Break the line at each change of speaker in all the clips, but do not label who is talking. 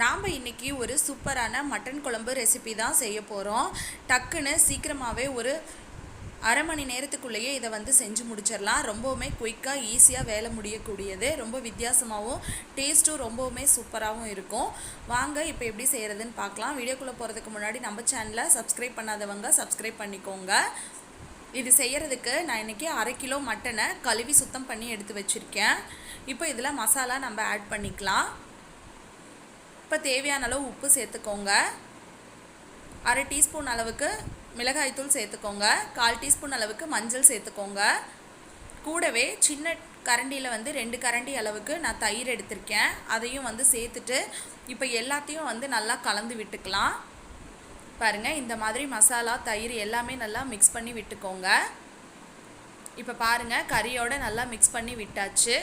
நாம் இன்றைக்கி ஒரு சூப்பரான மட்டன் குழம்பு ரெசிபி தான் செய்ய போகிறோம். டக்குன்னு சீக்கிரமாகவே ஒரு அரை மணி நேரத்துக்குள்ளேயே இதை வந்து செஞ்சு முடிச்சிடலாம். ரொம்பவுமே குயிக்காக ஈஸியாக வேலை முடியக்கூடியது. ரொம்ப வித்தியாசமாகவும் டேஸ்ட்டும் ரொம்பவுமே சூப்பராகவும் இருக்கும். வாங்க இப்போ எப்படி செய்கிறதுன்னு பார்க்கலாம். வீடியோக்குள்ளே போகிறதுக்கு முன்னாடி நம்ம சேனலை சப்ஸ்கிரைப் பண்ணாதவங்க சப்ஸ்கிரைப் பண்ணிக்கோங்க. இது செய்கிறதுக்கு நான் இன்றைக்கி 1/2 கிலோ மட்டனை கழுவி சுத்தம் பண்ணி எடுத்து வச்சுருக்கேன். இப்போ இதில் மசாலா நம்ம ஆட் பண்ணிக்கலாம். இப்போ தேவையான அளவு உப்பு சேர்த்துக்கோங்க. 1/2 டீஸ்பூன் அளவுக்கு மிளகாய்த்தூள் சேர்த்துக்கோங்க. 1/4 டீஸ்பூன் அளவுக்கு மஞ்சள் சேர்த்துக்கோங்க. கூடவே சின்ன கரண்டியில் வந்து 2 கரண்டி அளவுக்கு நான் தயிர் எடுத்திருக்கேன். அதையும் வந்து சேர்த்துட்டு இப்போ எல்லாத்தையும் வந்து நல்லா கலந்து விட்டுக்கலாம். பாருங்கள், இந்த மாதிரி மசாலா தயிர் எல்லாமே நல்லா மிக்ஸ் பண்ணி விட்டுக்கோங்க. இப்போ பாருங்கள், கறியோடு நல்லா மிக்ஸ் பண்ணி விட்டாச்சு.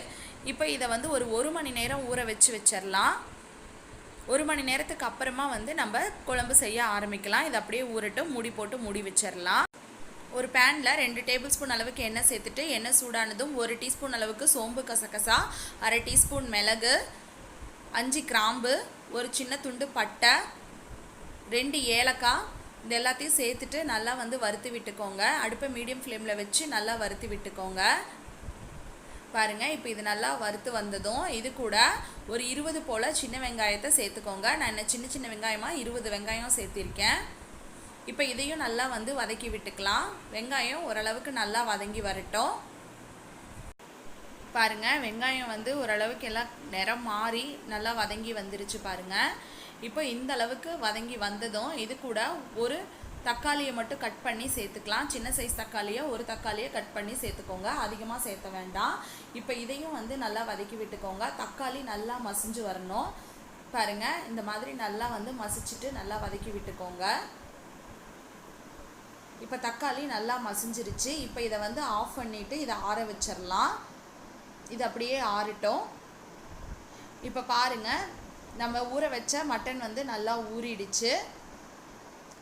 இப்போ இதை வந்து ஒரு மணி நேரம் ஊற வச்சிடலாம். 1 மணி நேரத்துக்கு அப்புறமா வந்து நம்ம குழம்பு செய்ய ஆரம்பிக்கலாம். இது அப்படியே ஊறட்டும். மூடி போட்டு மூடி வச்சிடலாம். ஒரு பேனில் 2 டேபிள் ஸ்பூன் அளவுக்கு எண்ணெய் சேர்த்துட்டு எண்ணெய் சூடானதும் 1 டீஸ்பூன் அளவுக்கு சோம்பு கசகசா, 1/2 டீஸ்பூன் மிளகு, 5 கிராம்பு, ஒரு சின்ன துண்டு பட்டை, 2 ஏலக்காய், இது எல்லாத்தையும் சேர்த்துட்டு நல்லா வந்து வறுத்து விட்டுக்கோங்க. அடுப்பை மீடியம் ஃப்ளேமில் வச்சு நல்லா வறுத்து விட்டுக்கோங்க. பாருங்கள், இப்போ இது நல்லா வறுத்து வந்ததும் இது கூட ஒரு 20 போல் சின்ன வெங்காயத்தை சேர்த்துக்கோங்க. நான் என்ன சின்ன வெங்காயமாக 20 வெங்காயம் சேர்த்திருக்கேன். இப்போ இதையும் நல்லா வந்து வதக்கி விட்டுக்கலாம். வெங்காயம் ஓரளவுக்கு நல்லா வதங்கி வரட்டும். பாருங்கள், வெங்காயம் வந்து ஓரளவுக்கு எல்லாம் நிறம் மாறி நல்லா வதங்கி வந்துருச்சு பாருங்கள். இப்போ இந்த அளவுக்கு வதங்கி வந்ததும் இது கூட ஒரு தக்காளியை மட்டும் கட் பண்ணி சேர்த்துக்கலாம். சின்ன சைஸ் தக்காளியை ஒரு தக்காளியை கட் பண்ணி சேர்த்துக்கோங்க. அதிகமாக சேர்த்த வேண்டாம். இப்போ இதையும் வந்து நல்லா வதக்கி விட்டுக்கோங்க. தக்காளி நல்லா மசிஞ்சு வரணும். பாருங்கள், இந்த மாதிரி நல்லா வந்து மசிச்சுட்டு நல்லா வதக்கி விட்டுக்கோங்க. இப்போ தக்காளி நல்லா மசிஞ்சிருச்சு. இப்போ இதை வந்து ஆஃப் பண்ணிவிட்டு இதை ஆற வச்சிடலாம். இது அப்படியே ஆறட்டும். இப்போ பாருங்கள், நம்ம ஊற வச்ச மட்டன் வந்து நல்லா ஊறிடுச்சு.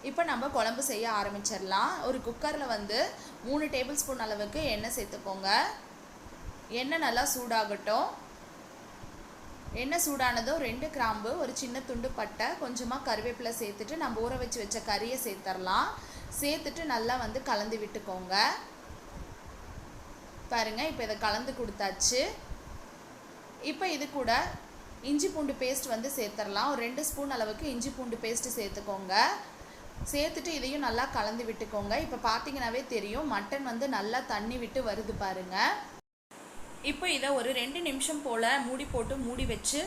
இப்போ நம்ம குழம்பு செய்ய ஆரம்பிச்சிடலாம். ஒரு குக்கரில் வந்து 3 டேபிள் ஸ்பூன் அளவுக்கு எண்ணெய் சேர்த்துக்கோங்க. எண்ணெய் நல்லா சூடாகட்டும். எண்ணெய் சூடானதும் 2 கிராம்பு, ஒரு சின்ன துண்டு பட்டை, கொஞ்சமாக கருவேப்பிலை சேர்த்துட்டு நம்ம ஊற வச்ச கறியை சேர்த்துடலாம். சேர்த்துட்டு நல்லா வந்து கலந்து விட்டுக்கோங்க. பாருங்கள், இப்போ இதை கலந்து கொடுத்தாச்சு. இப்போ இது கூட இஞ்சி பூண்டு பேஸ்ட் வந்து சேர்த்துடலாம். ஒரு 2 ஸ்பூன் அளவுக்கு இஞ்சி பூண்டு பேஸ்ட்டு சேர்த்துக்கோங்க. சேர்த்துட்டு இதையும் நல்லா கலந்து விட்டுக்கோங்க. இப்போ பார்த்தீங்கன்னாவே தெரியும், மட்டன் வந்து நல்லா தண்ணி விட்டு வருது பாருங்கள். இப்போ இதை ஒரு 2 நிமிஷம் போல் மூடி போட்டு மூடி வச்சு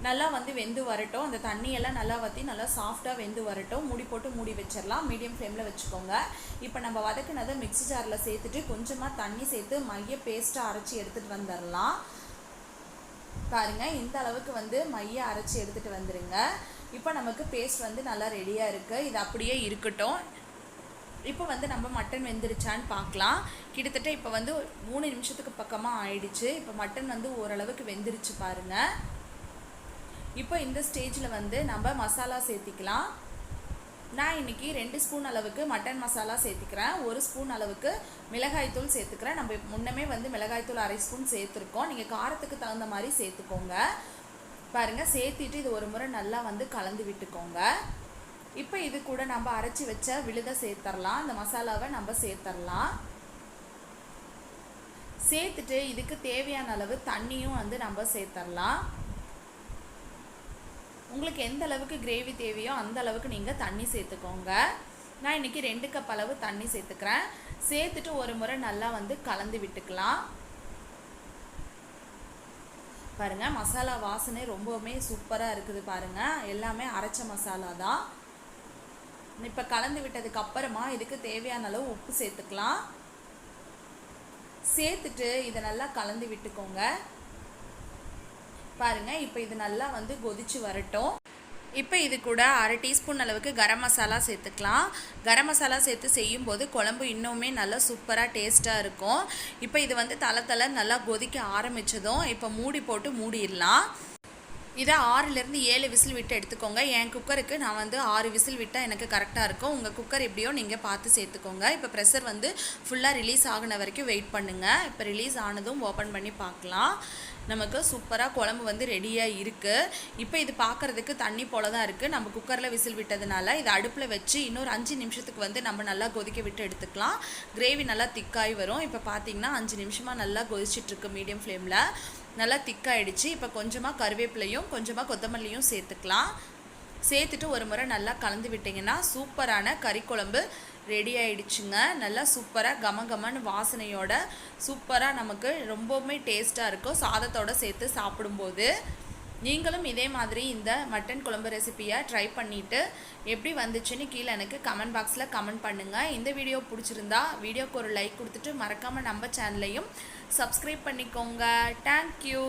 நல்லா வந்து வெந்து வரட்டும். அந்த தண்ணியெல்லாம் நல்லா வற்றி நல்லா சாஃப்டாக வெந்து வரட்டும். மூடி போட்டு மூடி வச்சிடலாம். மீடியம் ஃப்ளேமில் வச்சுக்கோங்க. இப்போ நம்ம வதக்குனதை மிக்ஸி ஜாரில் சேர்த்துட்டு கொஞ்சமாக தண்ணி சேர்த்து மைய பேஸ்ட்டாக அரைச்சி எடுத்துகிட்டு வந்துடலாம். பாருங்கள், இந்த அளவுக்கு வந்து மைய அரைச்சி எடுத்துகிட்டு வந்துடுங்க. இப்போ நமக்கு பேஸ்ட் வந்து நல்லா ரெடியாக இருக்குது. இது அப்படியே இருக்கட்டும். இப்போ வந்து நம்ம மட்டன் வெந்துருச்சான்னு பார்க்கலாம். கிட்டத்தட்ட இப்போ வந்து 3 நிமிஷத்துக்கு பக்கமாக ஆயிடுச்சு. இப்போ மட்டன் வந்து ஓரளவுக்கு வெந்துருச்சு பாருங்கள். இப்போ இந்த ஸ்டேஜில் வந்து நம்ம மசாலா சேர்த்திக்கலாம். நான் இன்றைக்கி 2 ஸ்பூன் அளவுக்கு மட்டன் மசாலா சேர்த்துக்கிறேன். 1 ஸ்பூன் அளவுக்கு மிளகாய்த்தூள் சேர்த்துக்கிறேன். நம்ம முன்னமே வந்து மிளகாய்த்தூள் 1/2 ஸ்பூன் சேர்த்துருக்கோம். நீங்கள் காரத்துக்கு தகுந்த மாதிரி சேர்த்துக்கோங்க. பாருங்கள், சேர்த்திட்டு இது ஒரு முறை நல்லா வந்து கலந்து விட்டுக்கோங்க. இப்போ இது கூட நம்ம அரைச்சி வச்ச விழுதை சேர்த்துடலாம். அந்த மசாலாவை நம்ம சேர்த்துடலாம். சேர்த்துட்டு இதுக்கு தேவையான அளவு தண்ணியும் வந்து நம்ம சேர்த்துடலாம். உங்களுக்கு எந்த அளவுக்கு கிரேவி தேவையோ அந்த அளவுக்கு நீங்கள் தண்ணி சேர்த்துக்கோங்க. நான் இன்றைக்கி 2 கப் அளவு தண்ணி சேர்த்துக்கிறேன். சேர்த்துட்டு ஒரு முறை நல்லா வந்து கலந்து விட்டுக்கலாம். பாருங்கள், மசாலா வாசனை ரொம்பவுமே சூப்பராக இருக்குது பாருங்கள். எல்லாமே அரைச்ச மசாலா தான். இப்போ கலந்து விட்டதுக்கு அப்புறமா இதுக்கு தேவையான அளவு உப்பு சேர்த்துக்கலாம். சேர்த்துட்டு இதை நல்லா கலந்து விட்டுக்கோங்க. பாருங்கள், இப்போ இது நல்லா வந்து கொதிச்சு வரட்டும். இப்போ இது கூட 1/2 டீஸ்பூன் அளவுக்கு கரம் மசாலா சேர்த்துக்கலாம். கரம் மசாலா சேர்த்து செய்யும்போது குழம்பு இன்னுமே நல்லா சூப்பராக டேஸ்ட்டாக இருக்கும். இப்போ இது வந்து தலை நல்லா கொதிக்க ஆரம்பித்ததும் இப்போ மூடி போட்டு மூடிடலாம். இதை 6லேருந்து 7 விசில் விட்டு எடுத்துக்கோங்க. என் குக்கருக்கு நான் வந்து 6 விசில் விட்டால் எனக்கு கரெக்டாக இருக்கும். உங்கள் குக்கர் எப்படியோ நீங்கள் பார்த்து சேர்த்துக்கோங்க. இப்போ ப்ரெஷர் வந்து ஃபுல்லாக ரிலீஸ் ஆகின வரைக்கும் வெயிட் பண்ணுங்கள். இப்போ ரிலீஸ் ஆனதும் ஓப்பன் பண்ணி பார்க்கலாம். நமக்கு சூப்பராக குழம்பு வந்து ரெடியாக இருக்குது. இப்போ இது பார்க்குறதுக்கு தண்ணி போல தான் இருக்குது. நம்ம குக்கரில் விசில் விட்டதுனால இதை அடுப்பில் வச்சு இன்னொரு 5 நிமிஷத்துக்கு வந்து நம்ம நல்லா கொதிக்க விட்டு எடுத்துக்கலாம். கிரேவி நல்லா திக்காகி வரும். இப்போ பார்த்தீங்கன்னா 5 நிமிஷமாக நல்லா கொதிச்சிட்ருக்கு மீடியம் ஃப்ளேமில். நல்லா திக்காயிடுச்சு. இப்போ கொஞ்சமாக கருவேப்பிலையும் கொஞ்சமாக கொத்தமல்லியும் சேர்த்துக்கலாம். சேர்த்துட்டு ஒரு முறை நல்லா கலந்து விட்டிங்கன்னா சூப்பரான கறி குழம்பு ரெடி ஆகிடுச்சுங்க. நல்லா சூப்பராக கமகமன்னு வாசனையோட சூப்பராக நமக்கு ரொம்பவுமே டேஸ்ட்டாக இருக்கும் சாதத்தோடு சேர்த்து சாப்பிடும்போது. நீங்களும் இதே மாதிரி இந்த மட்டன் குழம்பு ரெசிப்பியை ட்ரை பண்ணிவிட்டு எப்படி வந்துச்சுன்னு கீழே எனக்கு கமெண்ட் பாக்ஸில் கமெண்ட் பண்ணுங்கள். இந்த வீடியோ பிடிச்சிருந்தா வீடியோக்கு ஒரு லைக் கொடுத்துட்டு மறக்காமல் நம்ம சேனலையும் சப்ஸ்கிரைப் பண்ணிக்கோங்க. தேங்க்யூ.